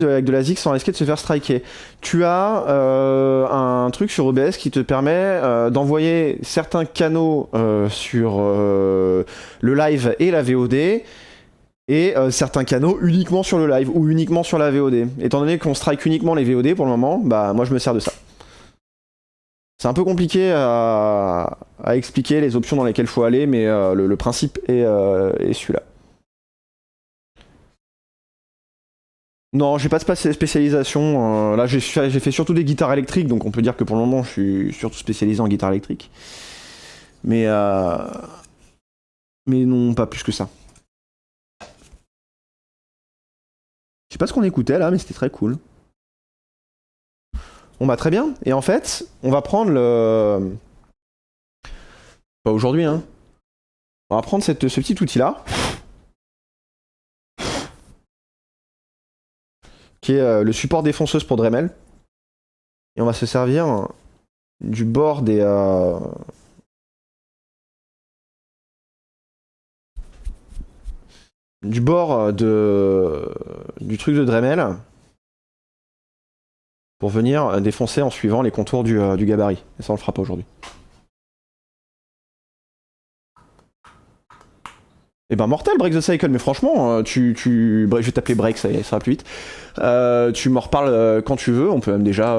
avec de la zig sans risquer de se faire striker. Tu as un truc sur OBS qui te permet d'envoyer certains canaux sur le live et la VOD, et certains canaux uniquement sur le live ou uniquement sur la VOD. Étant donné qu'on strike uniquement les VOD pour le moment, bah moi je me sers de ça. C'est un peu compliqué à expliquer les options dans lesquelles il faut aller, mais le principe est celui-là. Non, j'ai pas de spécialisation. Là, j'ai fait surtout des guitares électriques, donc on peut dire que pour le moment, je suis surtout spécialisé en guitare électrique. Mais non, pas plus que ça. Je sais pas ce qu'on écoutait là, mais c'était très cool. Bon bah très bien. Et en fait, on va prendre le... Pas aujourd'hui, hein. On va prendre ce petit outil-là. Qui est le support défonceuse pour Dremel. Et on va se servir du bord des... du bord du truc de Dremel pour venir défoncer en suivant les contours du gabarit. Et ça on le fera pas aujourd'hui. Et ben mortel Break the Cycle, mais franchement, je vais t'appeler Break, ça va plus vite. Tu m'en reparles quand tu veux, on peut même déjà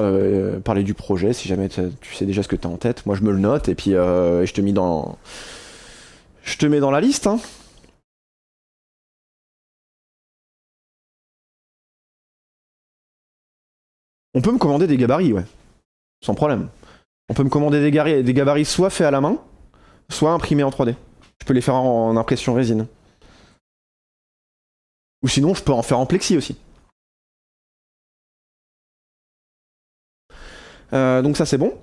parler du projet, si jamais tu sais déjà ce que t'as en tête. Moi je me le note et puis je te mets dans la liste, hein. On peut me commander des gabarits, ouais. Sans problème. On peut me commander des gabarits soit faits à la main, soit imprimés en 3D. Je peux les faire en impression résine. Ou sinon, je peux en faire en plexi aussi. Donc ça, c'est bon.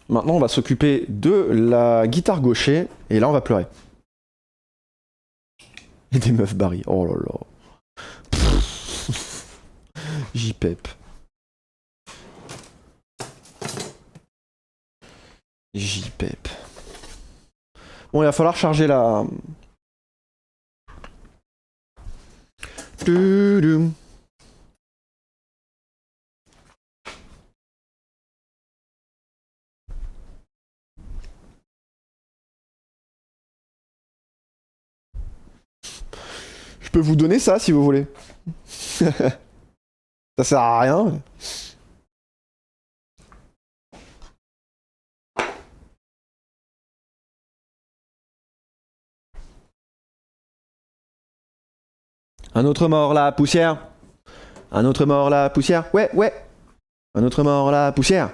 Maintenant, on va s'occuper de la guitare gaucher. Et là, on va pleurer. Et des meufs Barry. Oh là là. J-Pep. J-Pep. Bon, il va falloir charger la... Je peux vous donner ça si vous voulez. Ça sert à rien. Un autre mort la poussière. Un autre mort la poussière. Ouais, ouais. Un autre mort la poussière.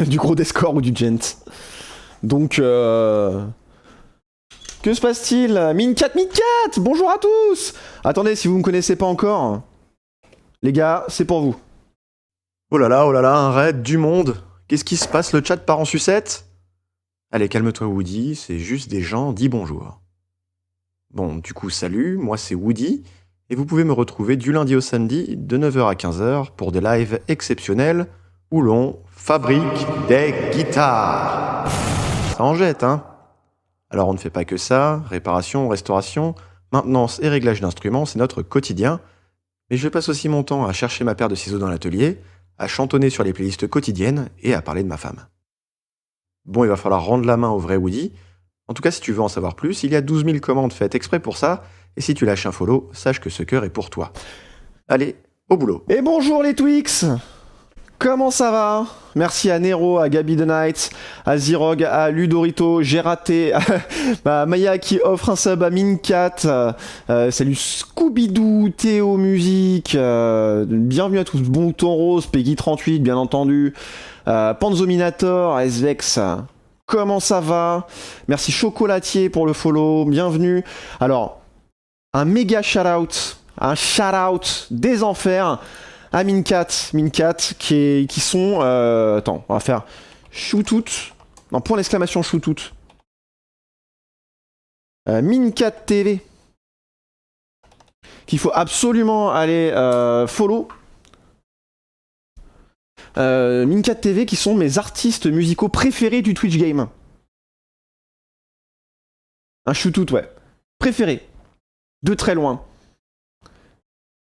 Du gros Descore ou du Gent. Donc, que se passe-t-il? Mincat, bonjour à tous. Attendez, si vous me connaissez pas encore, les gars, c'est pour vous. Oh là, un raid du monde. Qu'est-ce qui se passe? Le chat part en sucette? Allez, calme-toi Woody, c'est juste des gens, dis bonjour. Bon, du coup, salut, moi c'est Woody, et vous pouvez me retrouver du lundi au samedi de 9h à 15h pour des lives exceptionnels où l'on fabrique des guitares. Ça en jette, hein? Alors on ne fait pas que ça, réparation, restauration, maintenance et réglage d'instruments, c'est notre quotidien. Mais je passe aussi mon temps à chercher ma paire de ciseaux dans l'atelier, à chantonner sur les playlists quotidiennes et à parler de ma femme. Bon, il va falloir rendre la main au vrai Woody. En tout cas, si tu veux en savoir plus, il y a 12 000 commandes faites exprès pour ça, et si tu lâches un follow, sache que ce cœur est pour toi. Allez, au boulot. Et bonjour les Twix! Comment ça va? Merci à Nero, à Gabi the Night, à Zirog, à Ludorito, j'ai raté, à Maya qui offre un sub à Mincat, salut Scooby-Doo, Théo Musique, bienvenue à tous, Bouton Rose, Peggy38 bien entendu, Panzominator, Svex, comment ça va? Merci Chocolatier pour le follow, bienvenue. Alors, un méga shout-out, des enfers, à Mincat qui sont... attends, on va faire shootout. Non, point d'exclamation shootout. Mincat TV. Qu'il faut absolument aller follow. Mincat TV qui sont mes artistes musicaux préférés du Twitch Game. Un shootout, ouais. Préféré. De très loin.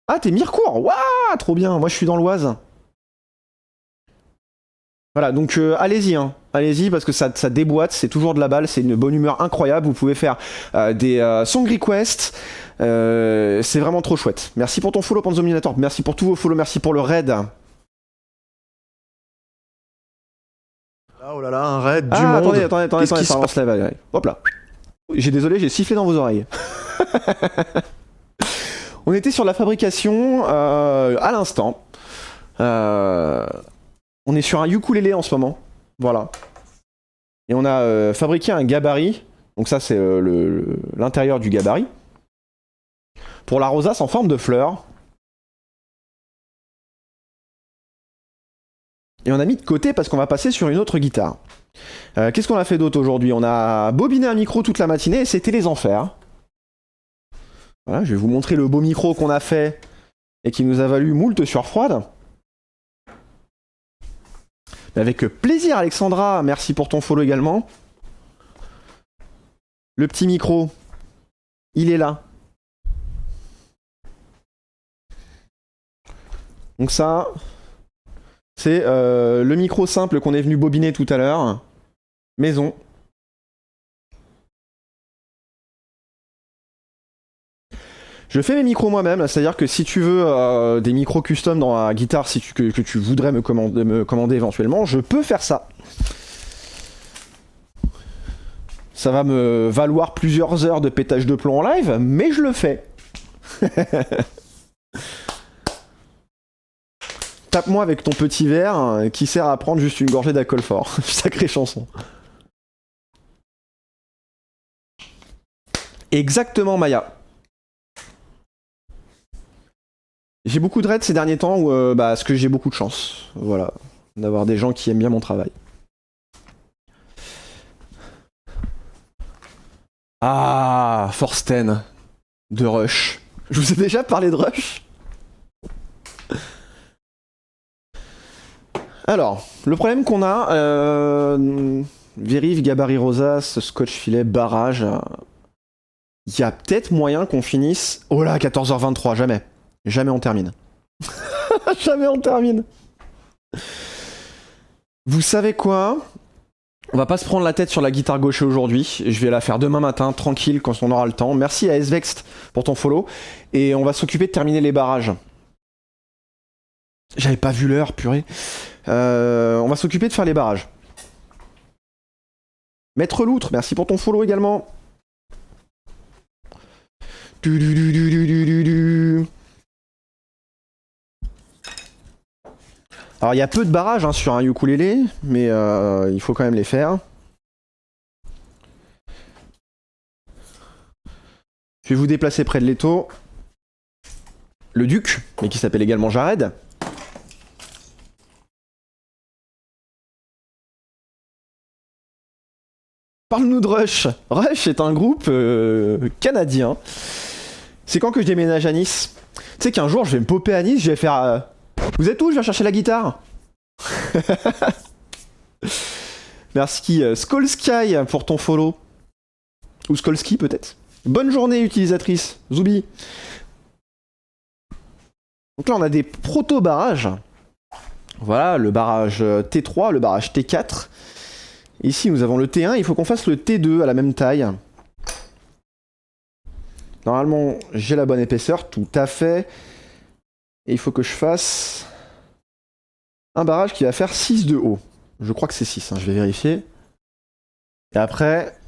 Ah, t'es Mirecourt. Waouh, trop bien. Moi, je suis dans l'Oise. Voilà, donc allez-y, hein. Allez-y, parce que ça déboîte, c'est toujours de la balle, c'est une bonne humeur incroyable. Vous pouvez faire des song requests. C'est vraiment trop chouette. Merci pour ton follow, Panzominator. Merci pour tous vos follows. Merci pour le raid. Ah, oh là là, un raid du Ah, monde. attendez, ça avance la balle. Hop là. Désolé, j'ai sifflé dans vos oreilles. On était sur la fabrication à l'instant. On est sur un ukulélé en ce moment. Voilà. Et on a fabriqué un gabarit. Donc ça, c'est l'intérieur du gabarit. Pour la rosace en forme de fleur. Et on a mis de côté parce qu'on va passer sur une autre guitare. Qu'est-ce qu'on a fait d'autre aujourd'hui? On a bobiné un micro toute la matinée et c'était les enfers. Voilà, je vais vous montrer le beau micro qu'on a fait et qui nous a valu moult sueur froide. Avec plaisir, Alexandra, merci pour ton follow également. Le petit micro, il est là. Donc ça, c'est le micro simple qu'on est venu bobiner tout à l'heure. Maison. Je fais mes micros moi-même, c'est-à-dire que si tu veux des micros custom dans la guitare, que tu voudrais me commander éventuellement, je peux faire ça. Ça va me valoir plusieurs heures de pétage de plomb en live, mais je le fais. Tape-moi avec ton petit verre qui sert à prendre juste une gorgée d'alcool fort. Sacrée chanson. Exactement, Maya. J'ai beaucoup de raids ces derniers temps, parce que j'ai beaucoup de chance. Voilà. D'avoir des gens qui aiment bien mon travail. Ah, Forsten. De Rush. Je vous ai déjà parlé de Rush? Alors, le problème qu'on a... Vérive, gabarit rosace, scotch filet, barrage... Il y a peut-être moyen qu'on finisse... Oh là, 14h23, jamais. Jamais on termine. Jamais on termine. Vous savez quoi? On va pas se prendre la tête sur la guitare gauche aujourd'hui. Je vais la faire demain matin, tranquille, quand on aura le temps. Merci à Svext pour ton follow. Et on va s'occuper de terminer les barrages. J'avais pas vu l'heure, purée. On va s'occuper de faire les barrages. Maître Loutre, merci pour ton follow également. Alors il y a peu de barrages hein, sur un ukulélé, mais il faut quand même les faire. Je vais vous déplacer près de l'étau. Le Duc, mais qui s'appelle également Jared. Parle-nous de Rush. Rush est un groupe canadien. C'est quand que je déménage à Nice? Tu sais qu'un jour je vais me popper à Nice, je vais faire... Vous êtes où? Je viens chercher la guitare. Merci Skolsky pour ton follow. Ou Skolsky peut-être. Bonne journée utilisatrice, Zoubi. Donc là on a des proto-barrages. Voilà, le barrage T3, le barrage T4. Ici nous avons le T1, il faut qu'on fasse le T2 à la même taille. Normalement j'ai la bonne épaisseur, tout à fait. Et il faut que je fasse un barrage qui va faire 6 de haut. Je crois que c'est 6, hein, je vais vérifier. Et après...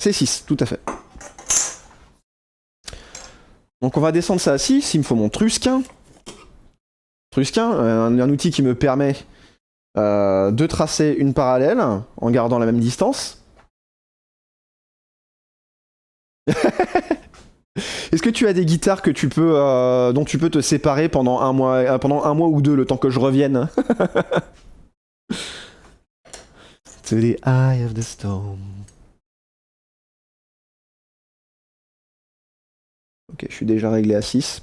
C'est 6, tout à fait. Donc on va descendre ça à 6, il me faut mon Trusquin. Trusquin, un outil qui me permet de tracer une parallèle en gardant la même distance. Est-ce que tu as des guitares que tu peux, dont tu peux te séparer pendant un mois ou deux, le temps que je revienne? To the eye of the storm. Ok, je suis déjà réglé à 6.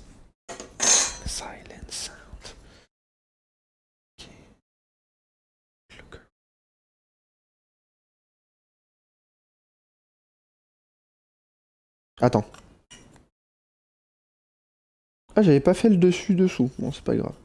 Silence. Attends. Ah, j'avais pas fait le dessus-dessous. Bon, c'est pas grave.